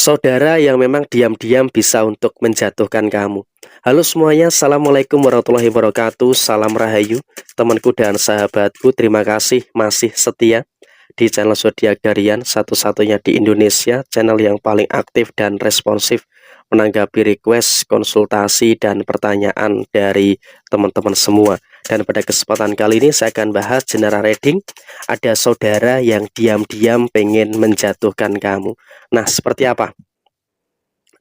Saudara yang memang diam-diam bisa untuk menjatuhkan kamu. Halo semuanya, Assalamualaikum warahmatullahi wabarakatuh. Salam Rahayu, temanku dan sahabatku. Terima kasih masih setia di channel Zodiak Darian, satu-satunya di Indonesia, channel yang paling aktif dan responsif menanggapi request, konsultasi, dan pertanyaan dari teman-teman semua. Dan pada kesempatan kali ini saya akan bahas general reading. Ada saudara yang diam-diam pengen menjatuhkan kamu. Nah, seperti apa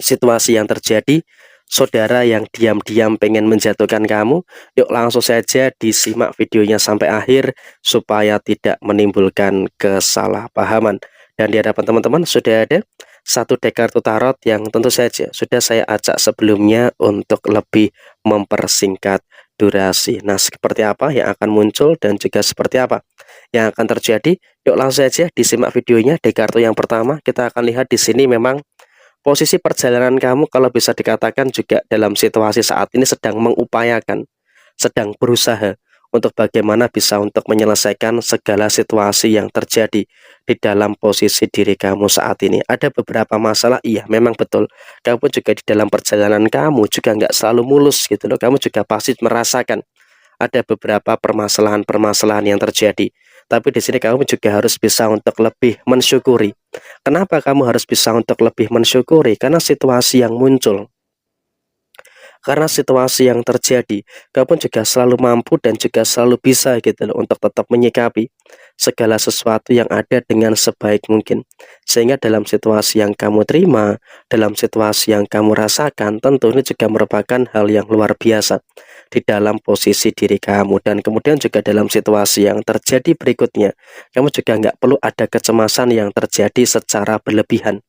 situasi yang terjadi? Saudara yang diam-diam pengen menjatuhkan kamu. Yuk langsung saja disimak videonya sampai akhir supaya tidak menimbulkan kesalahpahaman. Dan di hadapan teman-teman sudah ada satu deck kartu tarot yang tentu saja sudah saya acak sebelumnya untuk lebih mempersingkat durasi. Nah, seperti apa yang akan muncul dan juga seperti apa yang akan terjadi? Yuk langsung saja disimak videonya. Deck kartu yang pertama kita akan lihat di sini memang posisi perjalanan kamu kalau bisa dikatakan juga dalam situasi saat ini sedang mengupayakan, sedang berusaha untuk bagaimana bisa untuk menyelesaikan segala situasi yang terjadi di dalam posisi diri kamu saat ini. Ada beberapa masalah, iya memang betul. Kamu juga di dalam perjalanan kamu juga nggak selalu mulus gitu loh. Kamu juga pasti merasakan ada beberapa permasalahan-permasalahan yang terjadi. Tapi di sini kamu juga harus bisa untuk lebih mensyukuri. Kenapa kamu harus bisa untuk lebih mensyukuri? Karena situasi yang muncul, karena situasi yang terjadi, kamu juga selalu mampu dan juga selalu bisa gitu loh untuk tetap menyikapi segala sesuatu yang ada dengan sebaik mungkin. Sehingga dalam situasi yang kamu terima, dalam situasi yang kamu rasakan, tentu ini juga merupakan hal yang luar biasa di dalam posisi diri kamu. Dan kemudian juga dalam situasi yang terjadi berikutnya, kamu juga nggak perlu ada kecemasan yang terjadi secara berlebihan.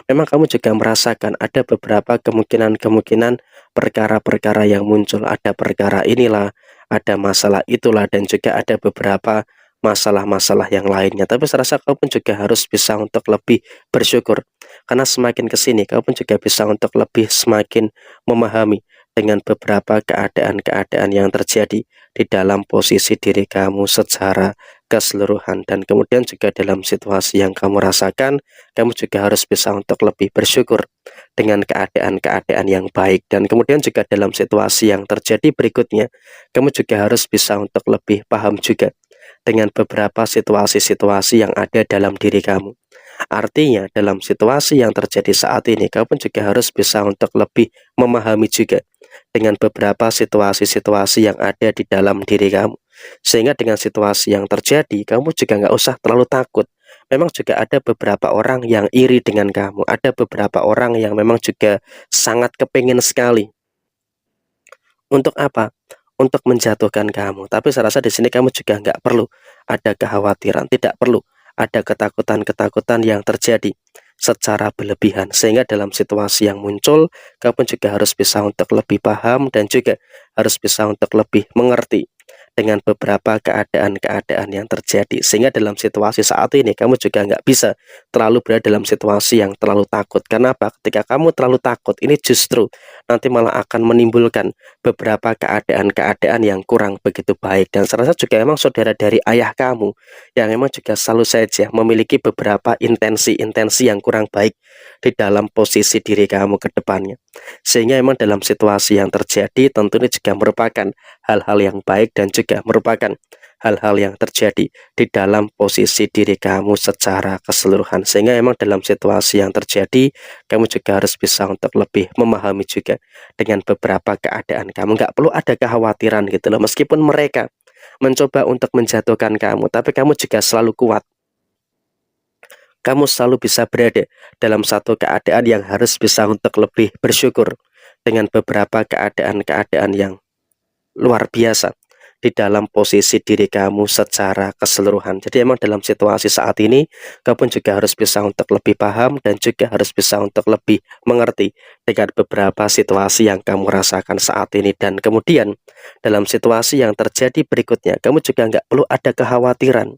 Memang kamu juga merasakan ada beberapa kemungkinan-kemungkinan perkara-perkara yang muncul. Ada perkara inilah, ada masalah itulah, dan juga ada beberapa masalah-masalah yang lainnya. Tapi saya rasa kamu pun juga harus bisa untuk lebih bersyukur. Karena semakin kesini kamu pun juga bisa untuk lebih semakin memahami dengan beberapa keadaan-keadaan yang terjadi di dalam posisi diri kamu secara keseluruhan. Dan kemudian juga dalam situasi yang kamu rasakan, kamu juga harus bisa untuk lebih bersyukur dengan keadaan-keadaan yang baik. Dan kemudian juga dalam situasi yang terjadi berikutnya, kamu juga harus bisa untuk lebih paham juga dengan beberapa situasi-situasi yang ada dalam diri kamu. Artinya dalam situasi yang terjadi saat ini, kamu juga harus bisa untuk lebih memahami juga dengan beberapa situasi-situasi yang ada di dalam diri kamu. Sehingga dengan situasi yang terjadi, kamu juga nggak usah terlalu takut. Memang juga ada beberapa orang yang iri dengan kamu. Ada beberapa orang yang memang juga sangat kepingin sekali. Untuk apa? Untuk menjatuhkan kamu. Tapi saya rasa di sini kamu juga nggak perlu ada kekhawatiran. Tidak perlu ada ketakutan-ketakutan yang terjadi secara berlebihan. Sehingga dalam situasi yang muncul, kamu juga harus bisa untuk lebih paham dan juga harus bisa untuk lebih mengerti dengan beberapa keadaan-keadaan yang terjadi. Sehingga dalam situasi saat ini kamu juga nggak bisa terlalu berada dalam situasi yang terlalu takut. Kenapa? Ketika kamu terlalu takut, ini justru nanti malah akan menimbulkan beberapa keadaan-keadaan yang kurang begitu baik. Dan saya rasa juga memang saudara dari ayah kamu yang memang juga selalu saja memiliki beberapa intensi-intensi yang kurang baik di dalam posisi diri kamu ke depannya. Sehingga memang dalam situasi yang terjadi tentu ini juga merupakan hal-hal yang baik dan juga merupakan hal-hal yang terjadi di dalam posisi diri kamu secara keseluruhan. Sehingga memang dalam situasi yang terjadi, kamu juga harus bisa untuk lebih memahami juga dengan beberapa keadaan kamu. Nggak perlu ada kekhawatiran gitu loh. Meskipun mereka mencoba untuk menjatuhkan kamu, tapi kamu juga selalu kuat. Kamu selalu bisa berada dalam satu keadaan yang harus bisa untuk lebih bersyukur dengan beberapa keadaan-keadaan yang luar biasa di dalam posisi diri kamu secara keseluruhan. Jadi emang dalam situasi saat ini kamu juga harus bisa untuk lebih paham dan juga harus bisa untuk lebih mengerti dengan beberapa situasi yang kamu rasakan saat ini. Dan kemudian dalam situasi yang terjadi berikutnya, kamu juga nggak perlu ada kekhawatiran.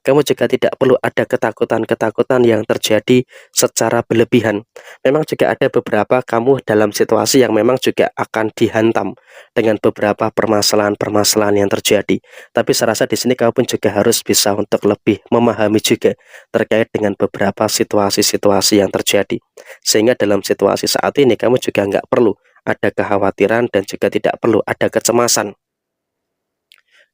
Kamu juga tidak perlu ada ketakutan-ketakutan yang terjadi secara berlebihan. Memang juga ada beberapa kamu dalam situasi yang memang juga akan dihantam dengan beberapa permasalahan-permasalahan yang terjadi. Tapi saya rasa di sini kamu pun juga harus bisa untuk lebih memahami juga terkait dengan beberapa situasi-situasi yang terjadi. Sehingga dalam situasi saat ini kamu juga nggak perlu ada kekhawatiran dan juga tidak perlu ada kecemasan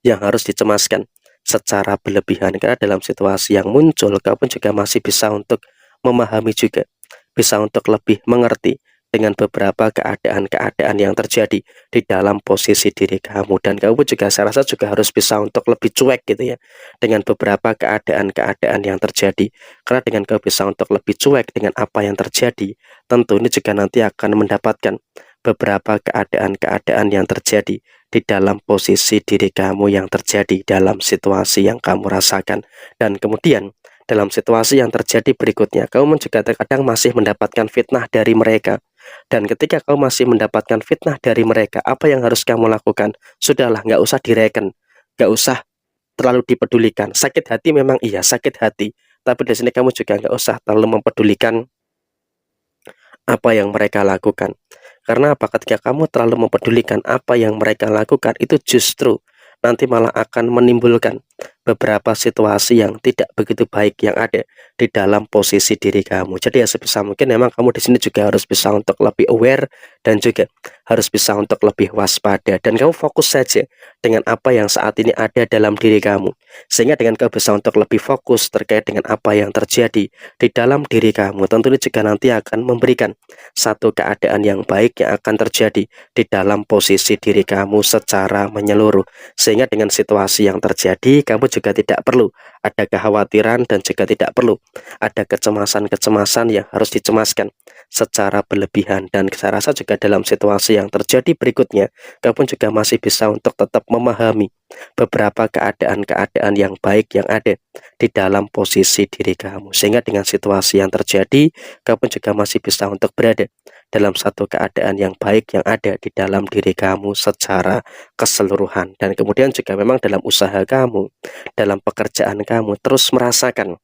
yang harus dicemaskan secara berlebihan, karena dalam situasi yang muncul kamu juga masih bisa untuk memahami juga, bisa untuk lebih mengerti dengan beberapa keadaan-keadaan yang terjadi di dalam posisi diri kamu. Dan kamu juga, saya rasa juga harus bisa untuk lebih cuek gitu ya dengan beberapa keadaan-keadaan yang terjadi, karena dengan kamu bisa untuk lebih cuek dengan apa yang terjadi, tentu ini juga nanti akan mendapatkan beberapa keadaan-keadaan yang terjadi di dalam posisi diri kamu yang terjadi dalam situasi yang kamu rasakan. Dan kemudian dalam situasi yang terjadi berikutnya, kamu juga terkadang masih mendapatkan fitnah dari mereka. Dan ketika kamu masih mendapatkan fitnah dari mereka, apa yang harus kamu lakukan? Sudahlah, nggak usah direken, nggak usah terlalu dipedulikan. Sakit hati memang iya, sakit hati. Tapi di sini kamu juga nggak usah terlalu mempedulikan apa yang mereka lakukan. Karena apa? Ketika kamu terlalu mempedulikan apa yang mereka lakukan, itu justru nanti malah akan menimbulkan beberapa situasi yang tidak begitu baik yang ada di dalam posisi diri kamu. Jadi ya sebisa mungkin memang kamu di sini juga harus bisa untuk lebih aware dan juga harus bisa untuk lebih waspada, dan kamu fokus saja dengan apa yang saat ini ada dalam diri kamu. Sehingga dengan kamu bisa untuk lebih fokus terkait dengan apa yang terjadi di dalam diri kamu, tentunya juga nanti akan memberikan satu keadaan yang baik yang akan terjadi di dalam posisi diri kamu secara menyeluruh. Sehingga dengan situasi yang terjadi, kamu juga tidak perlu ada kekhawatiran dan juga tidak perlu ada kecemasan-kecemasan yang harus dicemaskan secara berlebihan. Dan saya rasa juga dalam situasi yang terjadi berikutnya, kamu juga masih bisa untuk tetap memahami beberapa keadaan-keadaan yang baik yang ada di dalam posisi diri kamu. Sehingga dengan situasi yang terjadi, kamu juga masih bisa untuk berada dalam satu keadaan yang baik yang ada di dalam diri kamu secara keseluruhan. Dan kemudian juga memang dalam usaha kamu, dalam pekerjaan kamu, terus merasakan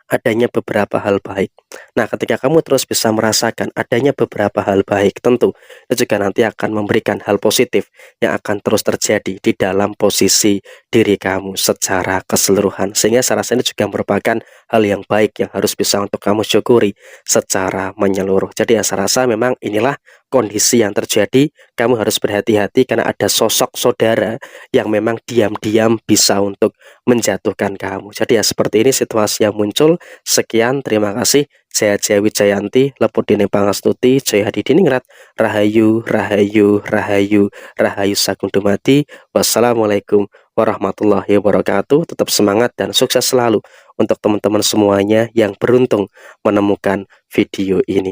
adanya beberapa hal baik. Nah, ketika kamu terus bisa merasakan adanya beberapa hal baik, tentu itu juga nanti akan memberikan hal positif yang akan terus terjadi di dalam posisi diri kamu secara keseluruhan. Sehingga saya rasa ini juga merupakan hal yang baik yang harus bisa untuk kamu syukuri secara menyeluruh. Jadi ya saya rasa memang inilah kondisi yang terjadi. Kamu harus berhati-hati karena ada sosok saudara yang memang diam-diam bisa untuk menjatuhkan kamu. Jadi ya seperti ini situasi yang muncul. Sekian, terima kasih. Saya Jaya Wijayanti, Lepudine Pangastuti, Jaya Hadidiningrat, Rahayu, Rahayu, Rahayu, Rahayu Sagung Dumadi. Wassalamualaikum warahmatullahi wabarakatuh. Tetap semangat dan sukses selalu untuk teman-teman semuanya yang beruntung menemukan video ini.